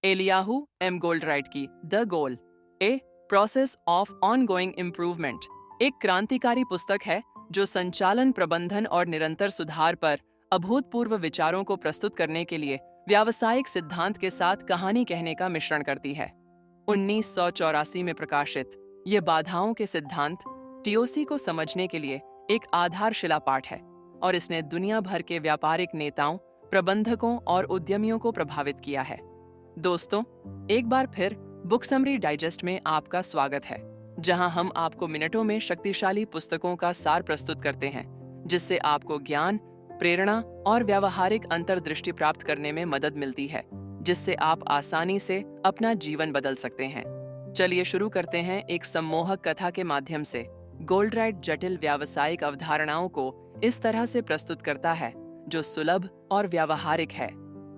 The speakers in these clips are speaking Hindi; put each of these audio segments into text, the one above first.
एलियाहू एम गोल्डराइट की the goal, a process of ongoing improvement एक क्रांतिकारी पुस्तक है जो संचालन, प्रबंधन और निरंतर सुधार पर अभूतपूर्व विचारों को प्रस्तुत करने के लिए व्यावसायिक सिद्धांत के साथ कहानी कहने का मिश्रण करती है। 1984 में प्रकाशित ये बाधाओं के सिद्धांत टीओसी को समझने के लिए एक आधारशिला पाठ है और इसने दुनिया भर के व्यापारिक नेताओं, प्रबंधकों और उद्यमियों को प्रभावित किया है। दोस्तों, एक बार फिर बुक समरी डाइजेस्ट में आपका स्वागत है, जहां हम आपको मिनटों में शक्तिशाली पुस्तकों का सार प्रस्तुत करते हैं, जिससे आपको ज्ञान, प्रेरणा और व्यावहारिक अंतर्दृष्टि प्राप्त करने में मदद मिलती है, जिससे आप आसानी से अपना जीवन बदल सकते हैं। चलिए शुरू करते हैं। एक सम्मोहक कथा के माध्यम से गोल्डराइट जटिल व्यावसायिक अवधारणाओं को इस तरह से प्रस्तुत करता है जो सुलभ और व्यावहारिक है।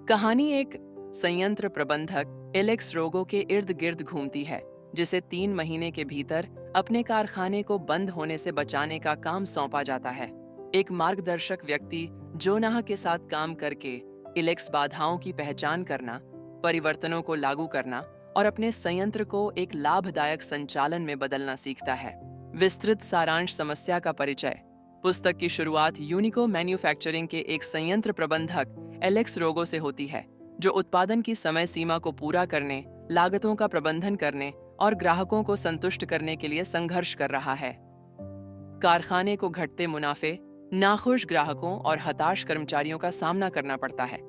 कहानी एक संयंत्र प्रबंधक एलेक्स रोगो के इर्द गिर्द घूमती है, जिसे 3 महीने के भीतर अपने कारखाने को बंद होने से बचाने का काम सौंपा जाता है। एक मार्गदर्शक व्यक्ति जोनाह के साथ काम करके एलेक्स बाधाओं की पहचान करना, परिवर्तनों को लागू करना और अपने संयंत्र को एक लाभदायक संचालन में बदलना सीखता है। विस्तृत सारांश समस्या का परिचय। पुस्तक की शुरुआत यूनिको मैन्युफैक्चरिंग के एक संयंत्र प्रबंधक एलेक्स रोगो से होती है, जो उत्पादन की समय सीमा को पूरा करने, लागतों का प्रबंधन करने और ग्राहकों को संतुष्ट करने के लिए संघर्ष कर रहा है। कारखाने को घटते मुनाफे, नाखुश ग्राहकों और हताश कर्मचारियों का सामना करना पड़ता है।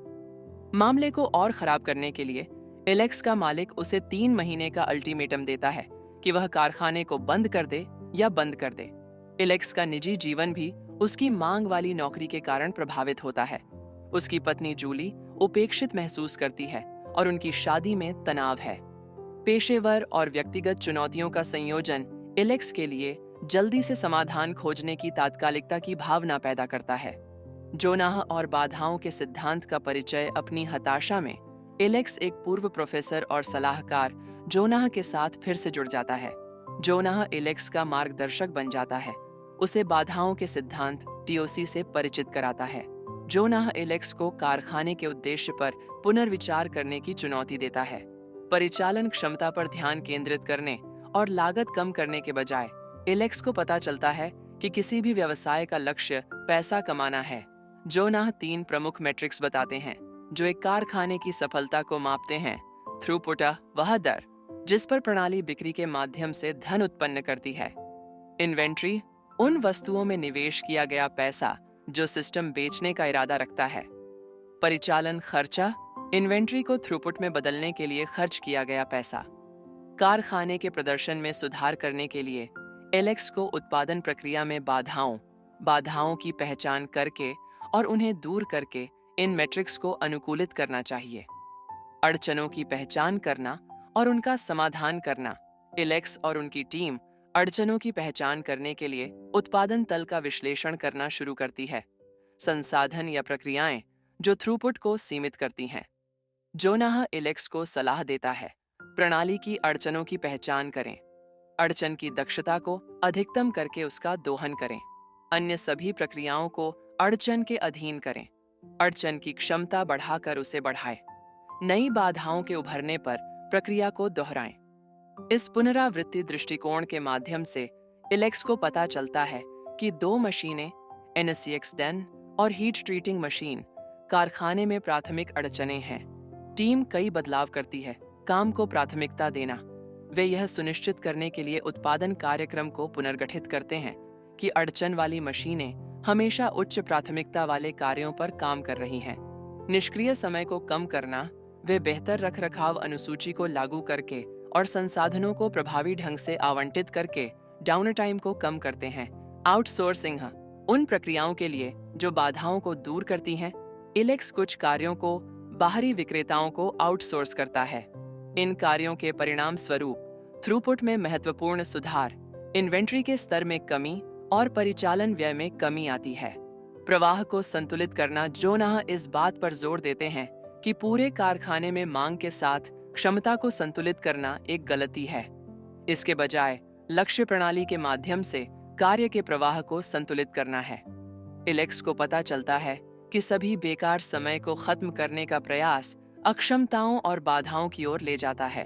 मामले को और खराब करने के लिए एलेक्स का मालिक उसे 3 महीने का अल्टीमेटम देता है कि वह कारखाने को बंद कर दे या बंद कर दे। एलेक्स का निजी जीवन भी उसकी मांग वाली नौकरी के कारण प्रभावित होता है। उसकी पत्नी जूली उपेक्षित महसूस करती है और उनकी शादी में तनाव है। पेशेवर और व्यक्तिगत चुनौतियों का संयोजन एलेक्स के लिए जल्दी से समाधान खोजने की तात्कालिकता की भावना पैदा करता है। जोनाह और बाधाओं के सिद्धांत का परिचय। अपनी हताशा में एलेक्स एक पूर्व प्रोफेसर और सलाहकार जोनाह के साथ फिर से जुड़ जाता है। जोनाह एलेक्स का मार्गदर्शक बन जाता है, उसे बाधाओं के सिद्धांत टीओसी से परिचित कराता है। जोनाह एलेक्स को कारखाने के उद्देश्य पर पुनर्विचार करने की चुनौती देता है। परिचालन क्षमता पर ध्यान केंद्रित करने और लागत कम करने के बजाय एलेक्स को पता चलता है कि किसी भी व्यवसाय का लक्ष्य पैसा कमाना है। जोनाह 3 प्रमुख मैट्रिक्स बताते हैं जो एक कारखाने की सफलता को मापते हैं। थ्रूपुट, वह दर जिस पर प्रणाली बिक्री के माध्यम से धन उत्पन्न करती है। इन्वेंट्री, उन वस्तुओं में निवेश किया गया पैसा जो सिस्टम बेचने का इरादा रखता है। परिचालन खर्चा, इन्वेंट्री को थ्रूपुट में बदलने के लिए खर्च किया गया पैसा। कारखाने के प्रदर्शन में सुधार करने के लिए एलेक्स को उत्पादन प्रक्रिया में बाधाओं की पहचान करके और उन्हें दूर करके इन मैट्रिक्स को अनुकूलित करना चाहिए। अड़चनों की पहचान करना और उनका समाधान करना। एलेक्स और उनकी टीम अड़चनों की पहचान करने के लिए उत्पादन तल का विश्लेषण करना शुरू करती है। संसाधन या प्रक्रियाएं जो थ्रूपुट को सीमित करती हैं। जोनाह एलेक्स को सलाह देता है, प्रणाली की अड़चनों की पहचान करें, अड़चन की दक्षता को अधिकतम करके उसका दोहन करें, अन्य सभी प्रक्रियाओं को अड़चन के अधीन करें, अड़चन की क्षमता बढ़ाकर उसे बढ़ाएं, नई बाधाओं के उभरने पर प्रक्रिया को दोहराएं। इस पुनरावृत्ति दृष्टिकोण के माध्यम से एलेक्स को पता चलता है कि 2 मशीनें, NSCX 10 और हीट ट्रीटिंग मशीन, कारखाने में प्राथमिक अड़चनें हैं। टीम कई बदलाव करती है। काम को प्राथमिकता देना। वे यह सुनिश्चित करने के लिए उत्पादन कार्यक्रम को पुनर्गठित करते हैं कि अड़चन वाली मशीनें हमेशा उच्च प्राथमिकता वाले कार्यों पर काम कर रही हैं। निष्क्रिय समय को कम करना। वे बेहतर रखरखाव अनुसूची को लागू करके और संसाधनों को प्रभावी ढंग से आवंटित करके डाउन टाइम को कम करते हैं। आउटसोर्सिंग, उन प्रक्रियाओं के लिए जो बाधाओं को दूर करती हैं। एलेक्स कुछ कार्यों को बाहरी विक्रेताओं को आउटसोर्स करता है। इन कार्यों के परिणाम स्वरूप थ्रूपुट में महत्वपूर्ण सुधार, इन्वेंट्री के स्तर में कमी और परिचालन व्यय में कमी आती है। प्रवाह को संतुलित करना। जोनाह इस बात पर जोर देते हैं कि पूरे कारखाने में मांग के साथ क्षमता को संतुलित करना एक गलती है। इसके बजाय लक्ष्य प्रणाली के माध्यम से कार्य के प्रवाह को संतुलित करना है। एलेक्स को पता चलता है कि सभी बेकार समय को खत्म करने का प्रयास अक्षमताओं और बाधाओं की ओर ले जाता है।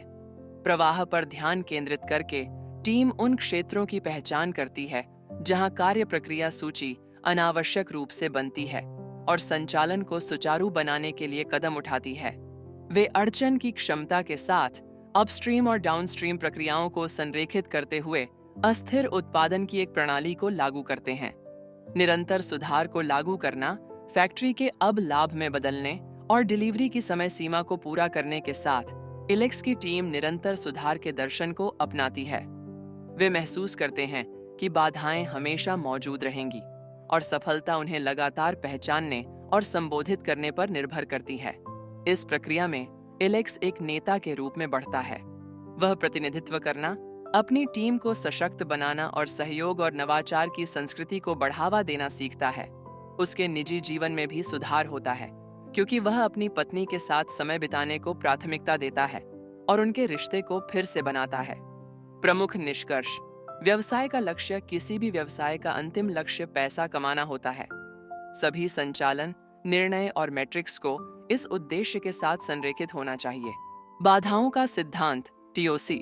प्रवाह पर ध्यान केंद्रित करके टीम उन क्षेत्रों की पहचान करती है जहां कार्य प्रक्रिया सूची अनावश्यक रूप से बनती है और संचालन को सुचारू बनाने के लिए कदम उठाती है। वे अड़चन की क्षमता के साथ अपस्ट्रीम और डाउनस्ट्रीम प्रक्रियाओं को संरेखित करते हुए अस्थिर उत्पादन की एक प्रणाली को लागू करते हैं। निरंतर सुधार को लागू करना फैक्ट्री के अब लाभ में बदलने और डिलीवरी की समय सीमा को पूरा करने के साथ इलेक्स की टीम निरंतर सुधार के दर्शन को अपनाती है। वे महसूस करते हैं कि बाधाएं हमेशा मौजूद रहेंगी और सफलता उन्हें लगातार पहचानने और संबोधित करने पर निर्भर करती है। इस प्रक्रिया में इलेक्स एक नेता के रूप में बढ़ता है। वह प्रतिनिधित्व करना, अपनी टीम को सशक्त बनाना और सहयोग और नवाचार की संस्कृति को बढ़ावा देना सीखता है। उसके निजी जीवन में भी सुधार होता है क्योंकि वह अपनी पत्नी के साथ समय बिताने को प्राथमिकता देता है और उनके रिश्ते को फिर से बनाता है। प्रमुख निष्कर्ष: व्यवसाय का लक्ष्य किसी भी व्यवसाय का अंतिम लक्ष्य पैसा कमाना होता है। सभी संचालन, निर्णय और मैट्रिक्स को इस उद्देश्य के साथ संरेखित होना चाहिए। बाधाओं का सिद्धांत TOC: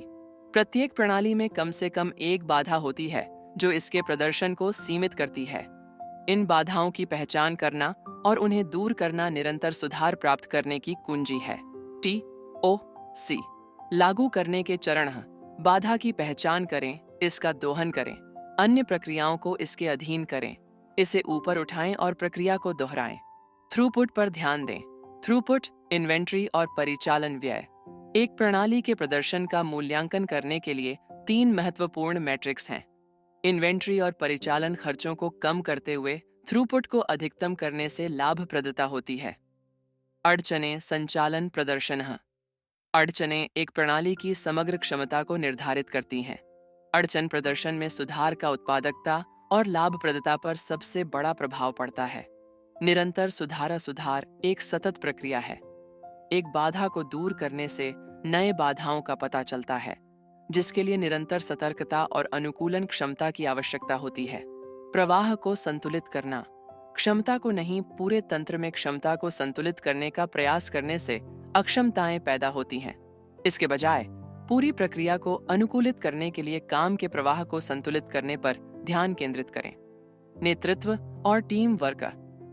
प्रत्येक प्रणाली में कम से कम एक बाधा होती है जो इसके प्रदर्शन को सीमित करती है। इन बाधाओं की पहचान करना और उन्हें दूर करना निरंतर सुधार प्राप्त करने की कुंजी है। TOC: लागू करने के चरण: बाधा की पहचान करें, इसका दोहन करें, अन्य प्रक्रियाओं को इसके अधीन करें, इसे ऊपर उठाएं और प्रक्रिया को दोहराएं। थ्रूपुट पर ध्यान दें। थ्रूपुट, इन्वेंट्री और परिचालन व्यय। एक प्रणाली के प्रदर्शन का मूल्यांकन करने के लिए 3 महत्वपूर्ण मैट्रिक्स हैं। इन्वेंट्री और परिचालन खर्चों को कम करते हुए थ्रूपुट को अधिकतम करने से लाभप्रदता होती है। अड़चनें संचालन प्रदर्शन: अड़चनें एक प्रणाली की समग्र क्षमता को निर्धारित करती हैं। अड़चन प्रदर्शन में सुधार का उत्पादकता और लाभप्रदता पर सबसे बड़ा प्रभाव पड़ता है। निरंतर सुधार एक सतत प्रक्रिया है। एक बाधा को दूर करने से नए बाधाओं का पता चलता है, जिसके लिए निरंतर सतर्कता और अनुकूलन क्षमता की आवश्यकता होती है। प्रवाह को संतुलित करना: क्षमता को नहीं, पूरे तंत्र में क्षमता को संतुलित करने का प्रयास करने से अक्षमताएं पैदा होती हैं। इसके बजाय पूरी प्रक्रिया को अनुकूलित करने के लिए काम के प्रवाह को संतुलित करने पर ध्यान केंद्रित करें। नेतृत्व और टीम वर्क: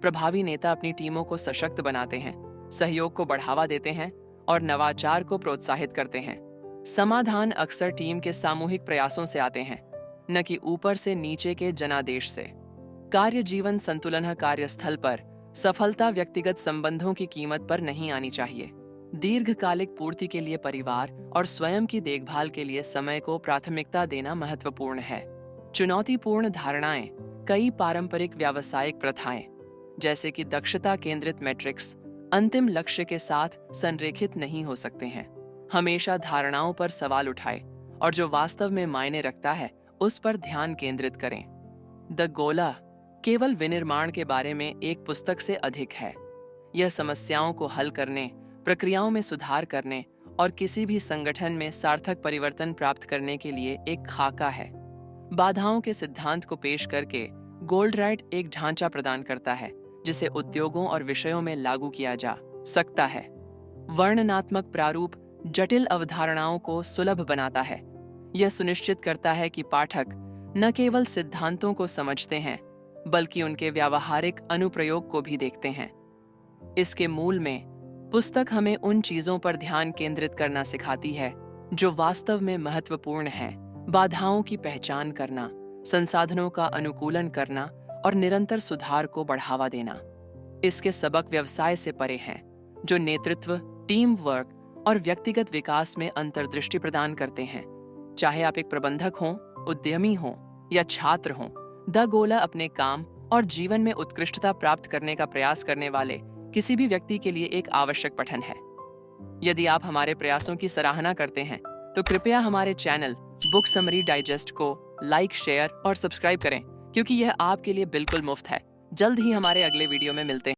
प्रभावी नेता अपनी टीमों को सशक्त बनाते हैं, सहयोग को बढ़ावा देते हैं और नवाचार को प्रोत्साहित करते हैं। समाधान अक्सर टीम के सामूहिक प्रयासों से आते हैं, न कि ऊपर से नीचे के जनादेश से। कार्य जीवन संतुलन: कार्यस्थल पर सफलता व्यक्तिगत संबंधों की कीमत पर नहीं आनी चाहिए। दीर्घकालिक पूर्ति के लिए परिवार और स्वयं की देखभाल के लिए समय को प्राथमिकता देना महत्वपूर्ण है। चुनौतीपूर्ण धारणाएं: कई पारंपरिक व्यावसायिक प्रथाएं जैसे कि दक्षता केंद्रित मैट्रिक्स अंतिम लक्ष्य के साथ संरेखित नहीं हो सकते हैं। हमेशा धारणाओं पर सवाल उठाएं और जो वास्तव में मायने रखता है उस पर ध्यान केंद्रित करें। द गोला केवल विनिर्माण के बारे में एक पुस्तक से अधिक है। यह समस्याओं को हल करने, प्रक्रियाओं में सुधार करने और किसी भी संगठन में सार्थक परिवर्तन प्राप्त करने के लिए एक खाका है। बाधाओं के सिद्धांत को पेश करके गोल्डराइट एक ढांचा प्रदान करता है जिसे उद्योगों और विषयों में लागू किया जा सकता है। वर्णनात्मक प्रारूप जटिल अवधारणाओं को सुलभ बनाता है। यह सुनिश्चित करता है कि पाठक न केवल सिद्धांतों को समझते हैं बल्कि उनके व्यावहारिक अनुप्रयोग को भी देखते हैं। इसके मूल में पुस्तक हमें उन चीजों पर ध्यान केंद्रित करना सिखाती है जो वास्तव में महत्वपूर्ण हैं: बाधाओं की पहचान करना, संसाधनों का अनुकूलन करना और निरंतर सुधार को बढ़ावा देना। इसके सबक व्यवसाय से परे हैं, जो नेतृत्व, टीम वर्क और व्यक्तिगत विकास में अंतर्दृष्टि प्रदान करते हैं। चाहे आप एक प्रबंधक हों, उद्यमी हों या छात्र हों, द गोला अपने काम और जीवन में उत्कृष्टता प्राप्त करने का प्रयास करने वाले किसी भी व्यक्ति के लिए एक आवश्यक पठन है। यदि आप हमारे प्रयासों की सराहना करते हैं तो कृपया हमारे चैनल बुक समरी डाइजेस्ट को लाइक, शेयर और सब्सक्राइब करें, क्योंकि यह आपके लिए बिल्कुल मुफ्त है। जल्द ही हमारे अगले वीडियो में मिलते हैं।